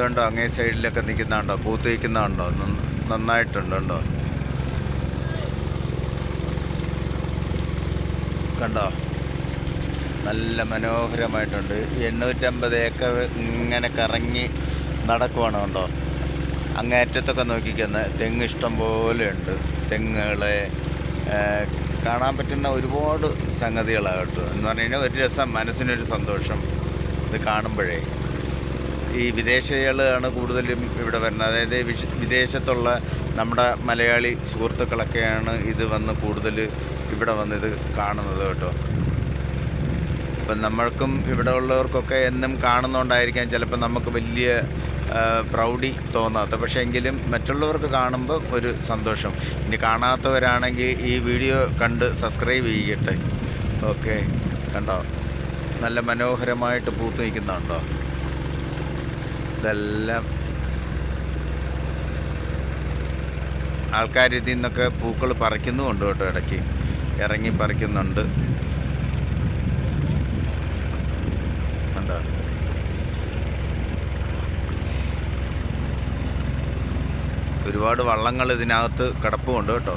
കണ്ടോ, അങ്ങേ സൈഡിലൊക്കെ നിൽക്കുന്നുണ്ടോ, പൂത്ത് നിൽക്കുന്നുണ്ടോ, നന്നായിട്ടുണ്ട് കണ്ടോ. കണ്ടോ, നല്ല മനോഹരമായിട്ടുണ്ട്. 850 ഏക്കർ ഇങ്ങനെ കറങ്ങി നടക്കുവാണ് കണ്ടോ. അങ്ങേറ്റത്തൊക്കെ നോക്കിക്കുന്ന തെങ്ങ് ഇഷ്ടം പോലെയുണ്ട്. തെങ്ങുകളെ കാണാൻ പറ്റുന്ന ഒരുപാട് സംഗതികളാണ് കേട്ടോ. എന്ന് പറഞ്ഞു കഴിഞ്ഞാൽ ഒരു രസം, മനസ്സിനൊരു സന്തോഷം ഇത് കാണുമ്പോഴേ. ഈ വിദേശികളാണ് കൂടുതലും ഇവിടെ വരുന്നത്. അതായത് വിദേശത്തുള്ള നമ്മുടെ മലയാളി സുഹൃത്തുക്കളൊക്കെയാണ് ഇത് വന്ന് കൂടുതൽ ഇവിടെ വന്ന് ഇത് കാണുന്നത് കേട്ടോ. അപ്പം നമ്മൾക്കും ഇവിടെ ഉള്ളവർക്കൊക്കെ എന്നും കാണുന്നതുകൊണ്ടായിരിക്കാം ചിലപ്പോൾ നമുക്ക് വലിയ പ്രൗഢി തോന്നാത്ത. പക്ഷേ എങ്കിലും മറ്റുള്ളവർക്ക് കാണുമ്പോൾ ഒരു സന്തോഷം. ഇനി കാണാത്തവരാണെങ്കിൽ ഈ വീഡിയോ കണ്ട് സബ്സ്ക്രൈബ് ചെയ്യട്ടെ. ഓക്കെ, കണ്ടോ, നല്ല മനോഹരമായിട്ട് പൂത്ത് നിൽക്കുന്നുണ്ടോ. ഇതെല്ലാം ആൾക്കാർ ഇതിൽ നിന്നൊക്കെ പൂക്കൾ പറിക്കുന്നുമുണ്ട് കേട്ടോ. ഇടയ്ക്ക് ഇറങ്ങി പറിക്കുന്നുണ്ട് കണ്ടോ. ഒരുപാട് വള്ളങ്ങൾ ഇതിനകത്ത് കിടപ്പുമുണ്ട് കേട്ടോ.